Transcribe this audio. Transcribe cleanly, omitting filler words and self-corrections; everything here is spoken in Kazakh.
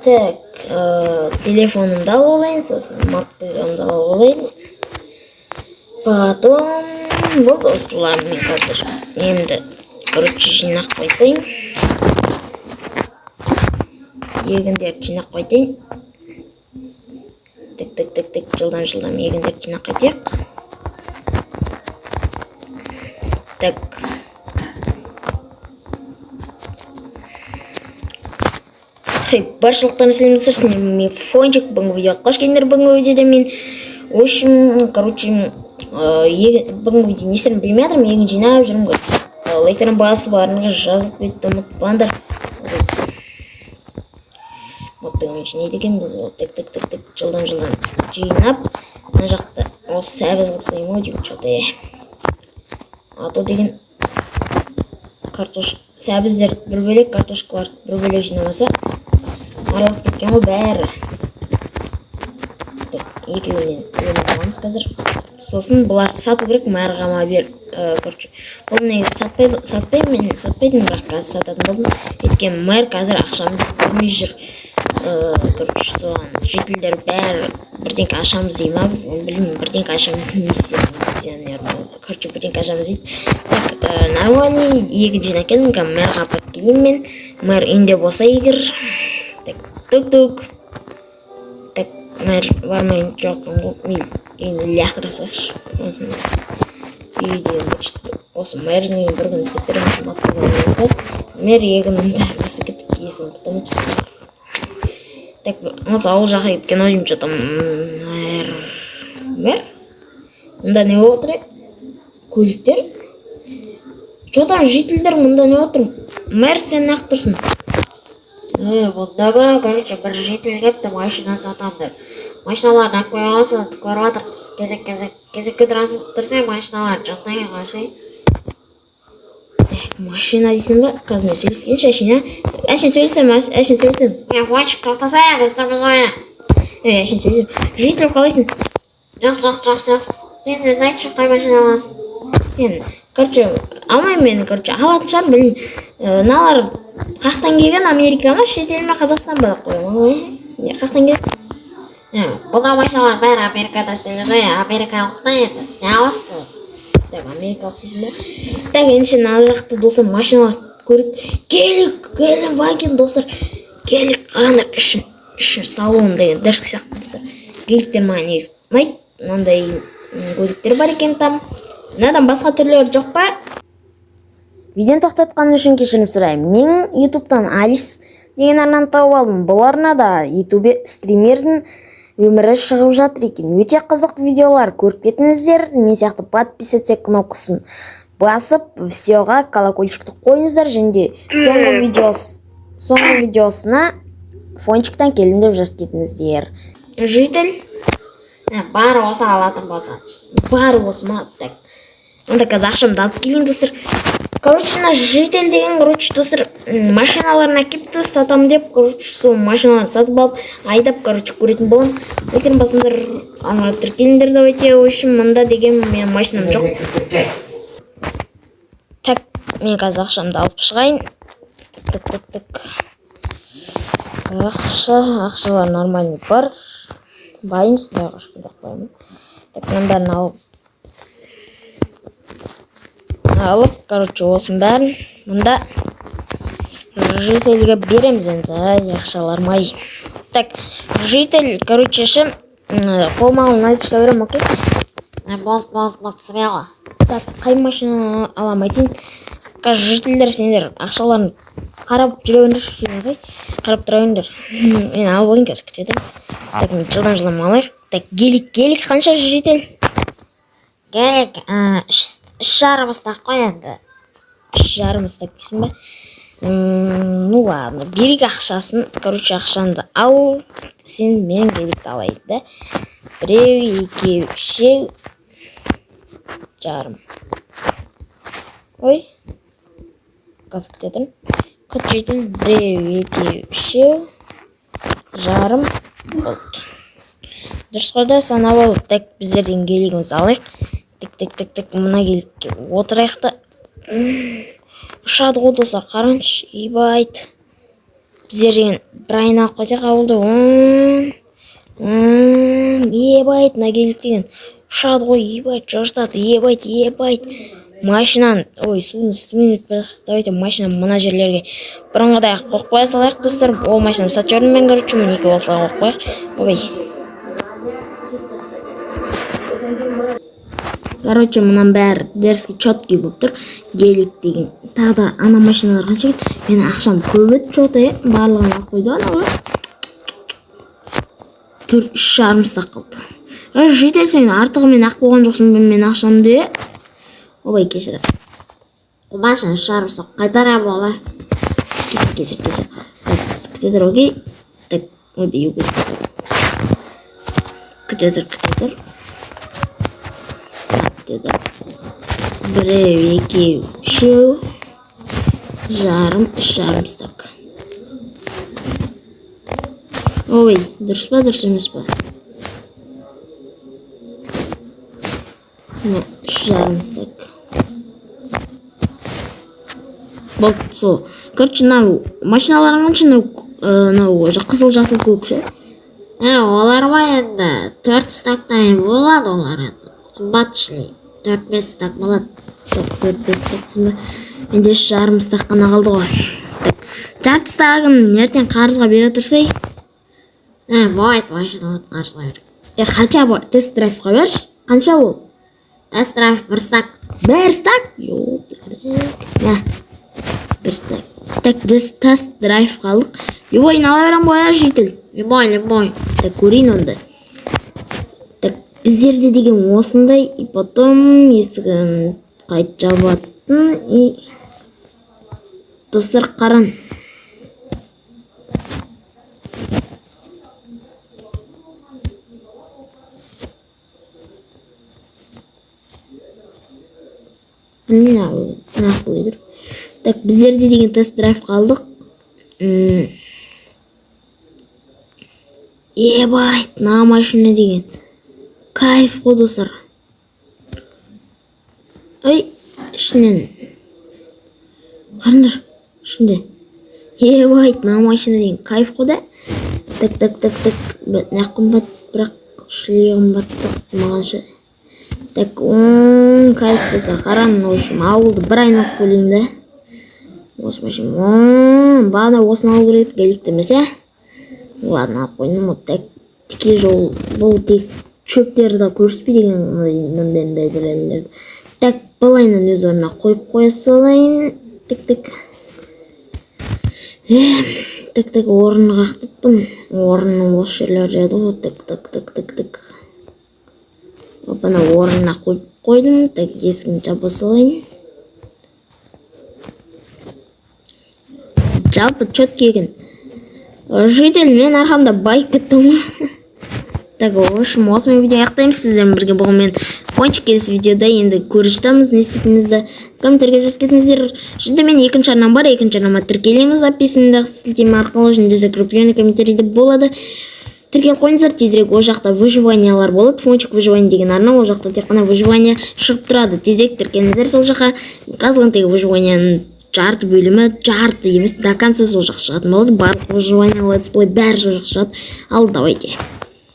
Так, телефонымды алып алайын, сосын мактыгымды алып алайын. Потом болды осылар мен қазір немді жинақ қайтайын. Егіндерді жинақ қайтайын. Тік, жылдам егіндерді жинақ қайтайық. Так. Баршылықтан сәлемдер, сіздерге фончик бүгінгі видеоға қош келдіңдер. Бүгінгі видеода мен бүгінгі видео не істерімді білмей жатырмын, егін жинап жүрмін. Лайктардың бағасы барына жазып кетті, ұмытпаңдар. Мақтығым жинайды екенбіз. Тік, жылдам жинап, мына жақта осы сәбіз қылып салайын ау деп что-то. Ато деген сәбіздер бір бөлек, картошкалар бір бөлек жинамаса аралас кеткен ғой бәрі. Екеуінен аламыз қазір. Сосын бұларды сату керек, мәрғама бер. Бұл негізі сатпаймын, бірақ қазір сататын болдым. Өйткені мэр қазір ақшамды көрмей жүр. Соған жителдер бәрі бірдеңке ашамыз дей ма? Білмеймін, бірдеңке ашамыз миссионер. Бірдеңке ашамыз дейді. Так, нормальный егін жинап келдім, мэрға апарып келейін мен. Мэр үйінде болса егер. Тук. Так, мэр бармайын жоқпын ғой. Мен үйінде ляқтырасақшы. Осы мэрдің бір күн істеп беремін. Мэр егінімді қысы кетіп кейсін бұтым түсіп. Так, осы ауыл жаққа кеткен ойым что-то мэр? Мұнда не отыр? Көліктер? Что-то жителдер мұнда не отыр? Мэр сен ақ тұрсын. Бұнда ба, короче, бір житель кепті машина сатамдар. Машиналарын ақ қойғасы көріп атырқыз. Кезекке тұрсай машиналарын жақтайын қарсай. Так, машина дейсің ба? Қазір мен сөйлескенші, әшін сөйлесем. Хватчик қалтасай, қыздамыз ойы. Әшін сөйлесем. Житель қалайсың? Жақсы. Сен айтшы қай машина аласың? Короче, алмайым мен, алатын шығарым, білмеймін. Налар қақтан келген Америка ма, шетел ме, Қазақстан ба қойым ғой? Қақтан келген? Бұда машиналар бәрі Америкада істеледі ғой, Америкалықтан еді. Не аласың? Так, Америкалық дейсің ба? Так, ендеше мына жақты достар машиналар көріп, келік, ваген достар, келік қараңдар, ішін салон деген дұрыс сияқты достар. Келіктер маған негіз ұнайды, мынандай көліктер бар екен там. Мынадан басқа түрлері жоқ па? Видеоны тоқтатқаным үшін кешірім сұраймын. Мен ютубтан Алис деген арнаны тауып алдым. Бұл арнада ютубе стримердің өмірі шығып жатыр екен. Өте қызық видеолар көріп кетіңіздер. Мен сияқты подписаться кнопкасын басып, всеға колокольчикті қойыңыздар. Және соңғы видеосына фончиктан келін деп жазып кетіңіздер. Житель? Бары осы алатын болса. Бары осы ма? Так. Онда қазір ақшамды алып келейін достар. Короче, житель деген, достар, машиналарын әкепті сатам деп, сол машиналарын сатып алып, айдап, көретін боламыз. Лекен басындар, аңғар тіркеліндер давайте, өшім, мұнда деген мен машинам жоқ. Так, мен қазір ақшамды алып шығайын. Тік. Ақшалар нормальный бар. Байымыз, байға шықындақ байымын. Так, мен бәрін алып, осының бәрін мұнда жительге береміз енді, ақшалар май. Так, житель, шым, қолмағын айтышқа берем, окей? Болды, смело. Так, қай машина алам айтын? Жительдер сендер ақшаларын қарап жүре қарап тұра өндір. Мен алып олын кәз күтеді. Так, мен жылдан алайық. Так, гелик қанша житель? Гелик, 3,5 стақ қой енді. 3,5 стақ дейсің ба? Ну ладно, берек ақшасын, ақшанды ал, сен мен геликті алайды да. 1, 2, 3, жарым. Ой, қазір күтетін. Житель 1, 2, 3, жарым болды. Дұрыс қойда санап алып, так біздерден гелигімізді алайық. Тік, мұна келікке отырайық та. Ұшады ғой достар, қараңшы, ебайт. біздер деген бір айын алып қойсақ ауылды. Ебайт, мына келдік деген ұшады ғой, ебайт, жыртады, ебайт. Машинаны, суын өтіп бара. Давайте машинаны мына жерлерге бұрынғыдай қойып қоя салайық, достар. Ол машинаны сатып жібердім мен, короче, мінекі осылай қойып қояйық. Короче, мұнан бәрі дәріске четкий болып тұр. Гелик деген. Тағы да ана машиналар қанша кетті? Мен ақшам көп өтті, жота, барлығын алып қойды ана. 3,5 стақ қалды. Жетел сен артығымен ақ болған жоқсын мен ақшамды. Кешір. Машина 3,5 стақ қайтара бола. Кешір. Күтедір, окей? Так, күтедір. Біреу, екеу, үшеу, жарым, 3,5 стақ. Дұрыс па, дұрыс емес па? 3,5 стақ. Болды, сол. Короче, машиналарың қанша қызыл жасыл көк ше? Олар ба енді 4 стақтан болады олар енді. Қымбат ішіне 4-5 стақ болады. 4-5 стақ. Менде 3,5 стақ қана қалды ғой. Жарты стағын ертең қарызға бере тұрсай. Болады, машина қарызға бер. Хотя бы тест драйвқа берші. Қанша ол? Тест драйв 1 стақ. 1 стақ? Бір стақ. Так, тест драйв қалдық. Любой, ала берем боя, житель. Любой. Так, көрейін онда. Так, біздерде деген осындай, и потом есігін қайт жабатын, и достар қаран. Так, біздерде деген тест драйв қалдық. Ебайт, на машина деген. Кайф қой достар. Ішінен. Қарындар, ішінде. Ебайт, на машина деген. Кайф қой да. Так. Не қымбат, бірақ шлей қымбат мағанша. Так, кайф болса, қаран, в общем, ауылды бір айналып көлейін да. Осы машин, бағана осыны алу керек, геликті емес, Ладно, алып қойдым, так, тіке жол, бұл тек шөптерді көріспей деген мындайындай білелерді. Так, балайынан өз орнына қойып қоя салайын. Так, орынға қақтытпын. Орынның осы жерлер жады ғой. Так. Опана орынына қойып қойдым. Так, есігін жаба салайын. Жалпы четкий екен. Житель, мен арқамда байып кеттім. Так, осымен видео аяқтаймыз. Сіздермен бірге болған мен Фончик. Келесі видеода енді көріп жатамыз. Не істейтініңізді комментарийге жазып кетіңіздер. Және мен екінші арнам бар, екінші арнама тіркелеміз. Описандағы сілтеме арқылы және закрепленный комментарийде болады. Тіркел қойыңыздар, тезірек ол жақта выживаниялар болады. Фончик выживание деген арна, ол жақта тек қана выживание шығып тұрады. Тезірек тіркеліңіздер сол жаққа. Қазылған тегі выживанияның жарты бөлімі, жарты емес, до конца сол жаққа шығатын болады. Барлық выживание, летсплей бәрі сол жаққа шығады. Ал давайте.